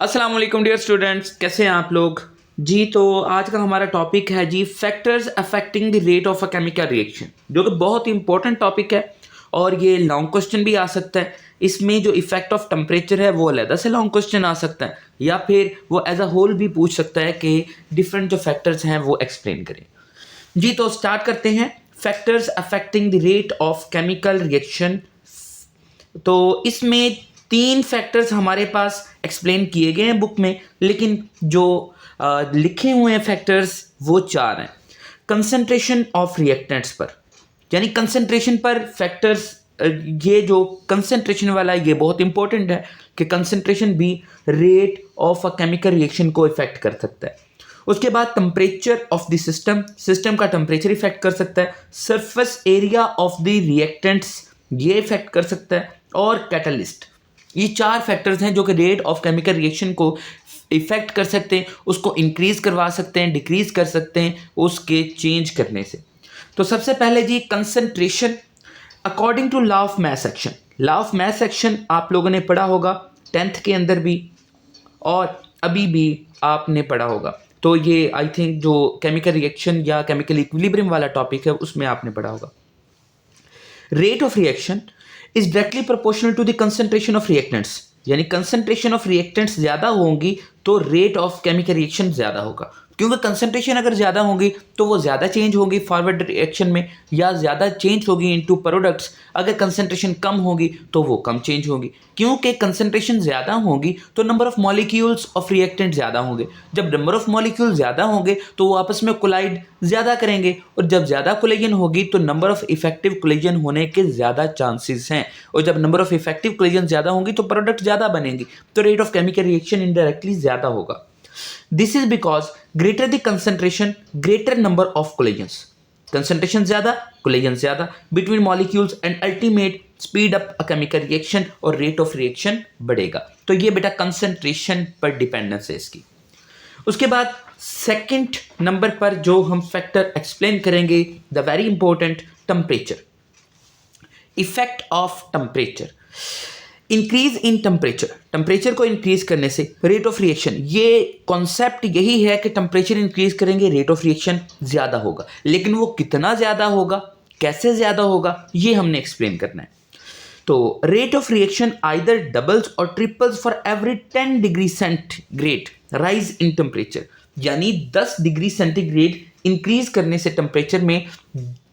अस्सलाम वालेकुम dear students, कैसे हैं आप लोग जी। तो आज का हमारा टॉपिक है जी factors affecting the rate of a chemical reaction, जो कि बहुत ही इंपॉर्टेंट टॉपिक है और ये लॉन्ग क्वेश्चन भी आ सकता है। इसमें जो इफेक्ट ऑफ टेम्परेचर है वो अलग से लॉन्ग क्वेश्चन आ सकता है, या फिर वो एज अ होल भी पूछ सकता है कि डिफरेंट जो फैक्टर्स हैं वो एक्सप्लेन करें जी। तो स्टार्ट करते हैं। Factors affecting the rate of chemical reaction. तो इसमें तीन फैक्टर्स हमारे पास एक्सप्लेन किए गए हैं बुक में, लेकिन जो लिखे हुए हैं फैक्टर्स वो चार हैं। कंसंट्रेशन ऑफ रिएक्टेंट्स पर, यानी कंसंट्रेशन पर फैक्टर्स, ये जो कंसंट्रेशन वाला है ये बहुत इंपॉर्टेंट है कि कंसंट्रेशन भी rate of a chemical reaction को इफेक्ट कर सकता है। उसके बाद temperature of the system, system का टेम्परेचर इफेक्ट कर सकता है। Surface area of the reactants, ये इफेक्ट कर सकता है। और कैटलिस्ट, ये चार फैक्टर्स हैं जो कि रेट ऑफ केमिकल रिएक्शन को इफेक्ट कर सकते हैं, उसको इंक्रीज करवा सकते हैं, डिक्रीज कर सकते हैं उसके चेंज करने से। तो सबसे पहले जी concentration according to law of mass action. Law of mass action आप लोगों ने पढ़ा होगा 10th के अंदर भी, और अभी भी आपने पढ़ा होगा। तो ये आई थिंक जो केमिकल रिएक्शन या केमिकल इक्विलिब्रियम वाला टॉपिक है उसमें आपने पढ़ा होगा। Rate of reaction is directly proportional to the concentration of reactants, यानी कंसंट्रेशन ऑफ रिएक्टेंट्स ज़्यादा होंगी तो रेट ऑफ केमिकल रिएक्शन ज़्यादा होगा, क्योंकि कंसंट्रेशन अगर ज़्यादा होंगी तो वो ज़्यादा चेंज होगी फॉरवर्ड रिएक्शन में, या ज़्यादा चेंज होगी इनटू प्रोडक्ट्स। अगर कंसंट्रेशन कम होगी तो वो कम चेंज होगी, क्योंकि कंसंट्रेशन ज़्यादा होगी तो number of molecules of reactant ज़्यादा होंगे। जब नंबर ऑफ मॉलिक्यूल ज़्यादा होंगे तो वो आपस में कोलाइड ज़्यादा करेंगे, और जब ज़्यादा कोलिजन होगी तो नंबर ऑफ इफेक्टिव कोलिजन होने के ज़्यादा चांसेस हैं, और जब नंबर ऑफ इफेक्टिव कोलिजन ज़्यादा होंगी तो प्रोडक्ट ज़्यादा बनेंगी, तो rate of chemical reaction indirectly ज़्यादा होगा। This is because greater the concentration, greater number of collisions. Concentration ज़्यादा, collision ज़्यादा between molecules and ultimate speed up a chemical reaction और rate of reaction बढ़ेगा। तो ये बेटा concentration पर dependence है इसकी। उसके बाद सेकंड नंबर पर जो हम फैक्टर एक्सप्लेन करेंगे, the very important temperature, effect of temperature. Increase in temperature, temperature को इंक्रीज करने से रेट ऑफ रिएक्शन, ये कॉन्सेप्ट यही है कि टेम्परेचर इंक्रीज करेंगे रेट ऑफ रिएक्शन ज़्यादा होगा, लेकिन वो कितना ज़्यादा होगा, कैसे ज़्यादा होगा, ये हमने एक्सप्लेन करना है। तो rate of reaction either doubles और triples for every 10 degree centigrade rise in temperature, यानी 10 डिग्री सेंटीग्रेड इंक्रीज करने से टेम्परेचर में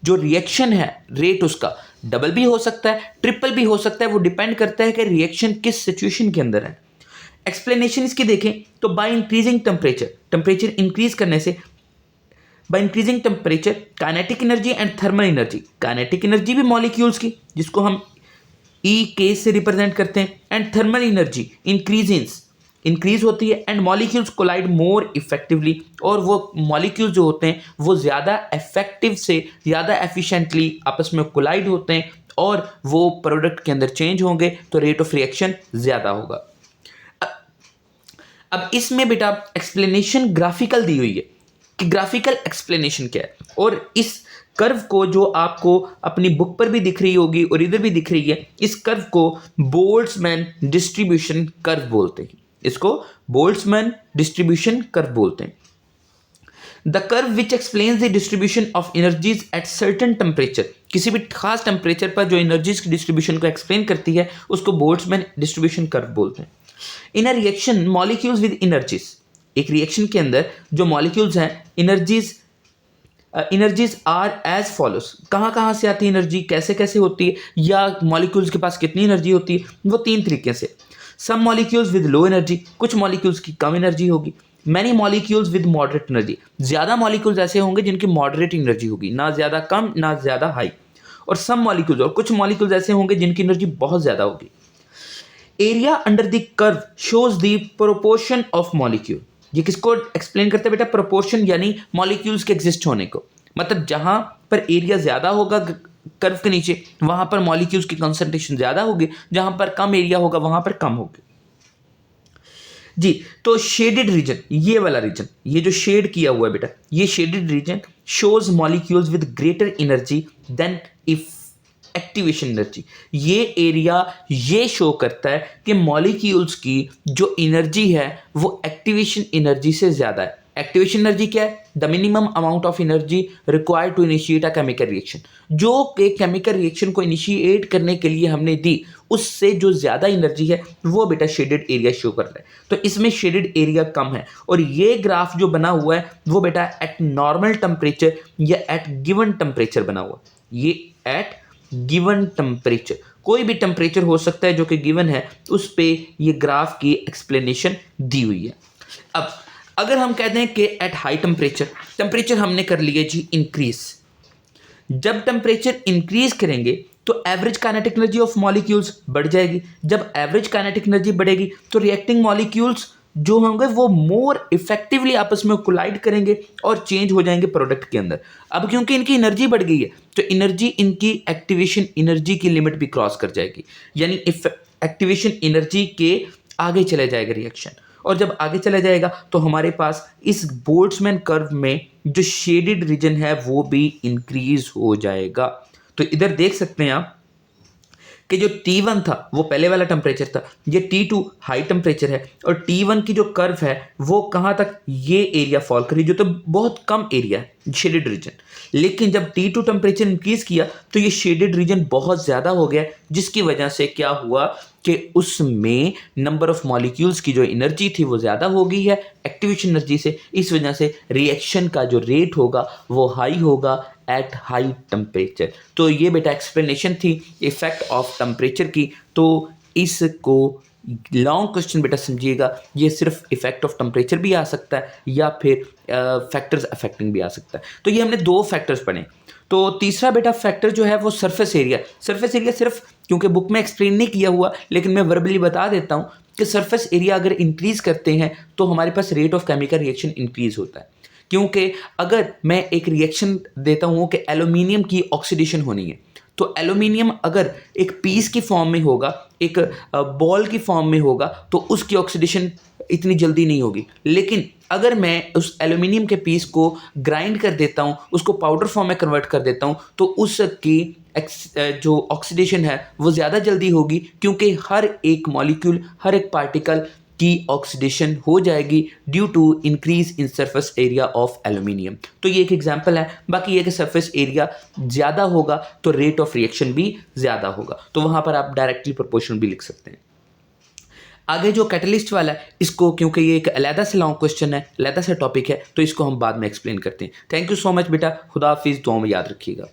जो रिएक्शन है रेट उसका डबल भी हो सकता है, ट्रिपल भी हो सकता है, वो डिपेंड करता है कि रिएक्शन किस सिचुएशन के अंदर है। एक्सप्लेनेशन इसकी देखें तो by increasing temperature, temperature increase करने से, by increasing temperature kinetic energy and thermal energy, kinetic energy भी मॉलिक्यूल्स की जिसको हम ई के से रिप्रेजेंट करते हैं, एंड थर्मल एनर्जी इंक्रीज होती है, and molecules collide more effectively, और वो मॉलिक्यूल्स जो होते हैं वो ज़्यादा इफेक्टिव से ज़्यादा एफिशिएंटली आपस में कोलाइड होते हैं और वो प्रोडक्ट के अंदर चेंज होंगे, तो रेट ऑफ रिएक्शन ज़्यादा होगा। अब इसमें बेटा एक्सप्लेनेशन ग्राफिकल दी हुई है कि ग्राफिकल एक्सप्लेनेशन क्या है, और इस कर्व को जो आपको अपनी बुक पर भी दिख रही होगी और इधर भी दिख रही है, इस कर्व को बोल्ट्जमैन डिस्ट्रीब्यूशन कर्व बोलते हैं, इसको बोल्ट्जमैन डिस्ट्रीब्यूशन कर्व बोलते हैं। The curve which explains the distribution of energies at certain temperature, किसी भी खास टेम्परेचर पर जो एनर्जीज की डिस्ट्रीब्यूशन को एक्सप्लेन करती है उसको बोल्ट्जमैन डिस्ट्रीब्यूशन कर्व बोलते हैं। In a reaction molecules with energies, एक रिएक्शन के अंदर जो मॉलिक्यूल्स हैं एनर्जीज आर एज फॉलोस, कहाँ से आती है एनर्जी, कैसे कैसे होती है, या मॉलिक्यूल्स के पास कितनी एनर्जी होती है, वो तीन तरीके से। सम मॉलिक्यूल्स विद लो एनर्जी, कुछ मॉलिक्यूल्स की कम एनर्जी होगी। Many molecules with moderate energy, ज़्यादा मॉलिक्यूल्स ऐसे होंगे जिनकी मॉडरेट एनर्जी होगी, ना ज़्यादा कम ना ज़्यादा हाई। और सम मॉलिक्यूल्स, और कुछ मॉलिक्यूल्स ऐसे होंगे जिनकी एनर्जी बहुत ज़्यादा होगी। Area under the curve shows the proportion of molecule, ये किसको एक्सप्लेन करते हैं बेटा, प्रोपोर्शन, यानी मॉलिक्यूल्स के एग्जिस्ट होने को। मतलब जहां पर एरिया ज़्यादा होगा कर्व के नीचे वहां पर मॉलिक्यूल्स की कंसंट्रेशन ज़्यादा होगी, जहां पर कम एरिया होगा वहां पर कम होगी जी। तो शेडेड रीजन, ये वाला रीजन, ये जो शेड किया हुआ है बेटा, ये shaded region shows molecules with greater energy than if activation energy. ये एरिया ये शो करता है कि मॉलिक्यूल्स की जो एनर्जी है वो एक्टिवेशन एनर्जी से ज़्यादा है। एक्टिवेशन एनर्जी क्या है? The minimum amount of energy required to initiate a chemical reaction. जो एक केमिकल रिएक्शन को इनिशिएट करने के लिए हमने दी, उससे जो ज़्यादा एनर्जी है वो बेटा शेडेड एरिया शो कर रहा है। तो इसमें शेडेड एरिया कम है। और ये ग्राफ जो बना हुआ है वो बेटा एट नॉर्मल टेम्परेचर या एट गिवन टेम्परेचर बना हुआ है। ये एट गिवन टेम्परेचर, कोई भी टेम्परेचर हो सकता है जो कि गिवन है, उस पे ये ग्राफ की एक्सप्लेनेशन दी हुई है। अब अगर हम कहते हैं कि एट हाई टेम्परेचर हमने कर लिया जी इंक्रीज। जब टेम्परेचर इंक्रीज करेंगे तो average kinetic energy of molecules बढ़ जाएगी। जब एवरेज काइनेटिक एनर्जी बढ़ेगी तो रिएक्टिंग मॉलिक्यूल्स जो होंगे वो मोर इफेक्टिवली आपस में कोलाइड करेंगे और चेंज हो जाएंगे प्रोडक्ट के अंदर। अब क्योंकि इनकी एनर्जी बढ़ गई है तो एनर्जी इनकी एक्टिवेशन एनर्जी की लिमिट भी क्रॉस कर जाएगी, यानी एक्टिवेशन एनर्जी के आगे चले जाएगा रिएक्शन। और जब आगे चला जाएगा तो हमारे पास इस बोल्ट्जमैन कर्व में जो शेडेड रीजन है वो भी इंक्रीज हो जाएगा। तो इधर देख सकते हैं आप कि जो T1 था वो पहले वाला टेम्परेचर था, ये T2 हाई टेम्परेचर है और T1 की जो कर्व है वो कहाँ तक ये एरिया फॉल करी, जो तो बहुत कम एरिया है शेडेड रीजन। लेकिन जब T2 टेम्परेचर इंक्रीज किया तो ये शेडेड रीजन बहुत ज़्यादा हो गया, जिसकी वजह से क्या हुआ कि उसमें नंबर ऑफ मॉलिक्यूल्स की जो एनर्जी थी वो ज़्यादा हो गई है एक्टिवेशन एनर्जी से। इस वजह से रिएक्शन का जो रेट होगा वो हाई होगा एट हाई टेम्परेचर। तो ये बेटा एक्सप्लेनेशन थी इफेक्ट ऑफ टेम्परेचर की। तो इसको लॉन्ग क्वेश्चन बेटा समझिएगा, ये सिर्फ इफेक्ट ऑफ टेम्परेचर भी आ सकता है या फिर फैक्टर्स अफेक्टिंग भी आ सकता है। तो ये हमने दो फैक्टर्स पढ़े। तो तीसरा बेटा फैक्टर जो है वो सरफेस एरिया। सरफेस एरिया सिर्फ क्योंकि बुक में एक्सप्लेन नहीं किया हुआ, लेकिन मैं वर्बली बता देता हूँ कि सरफेस एरिया अगर इंक्रीज करते हैं तो हमारे पास rate of chemical reaction increase होता है। क्योंकि अगर मैं एक रिएक्शन देता हूँ कि एल्यूमिनियम की ऑक्सीडेशन होनी है, तो एल्यूमिनियम अगर एक पीस की फॉर्म में होगा, एक बॉल की फॉर्म में होगा, तो उसकी ऑक्सीडेशन इतनी जल्दी नहीं होगी। लेकिन अगर मैं उस एल्यूमिनियम के पीस को ग्राइंड कर देता हूँ, उसको पाउडर फॉर्म में कन्वर्ट कर देता हूँ, तो उसकी जो ऑक्सीडेशन है वो ज़्यादा जल्दी होगी, क्योंकि हर एक मॉलिक्यूल, हर एक पार्टिकल की ऑक्सीडेशन हो जाएगी due to increase in surface area of aluminium. तो ये एक एग्जांपल है। बाकी ये कि सरफेस एरिया ज़्यादा होगा तो रेट ऑफ रिएक्शन भी ज़्यादा होगा, तो वहाँ पर आप डायरेक्टली प्रोपोर्शनल भी लिख सकते हैं। आगे जो कैटलिस्ट वाला है, इसको क्योंकि ये एक अलहदा से लॉन्ग क्वेश्चन है, अलहदा से टॉपिक है, तो इसको हम बाद में एक्सप्लेन करते हैं। थैंक यू सो मच बेटा, खुदा हाफिज़, दुआ में याद रखिएगा।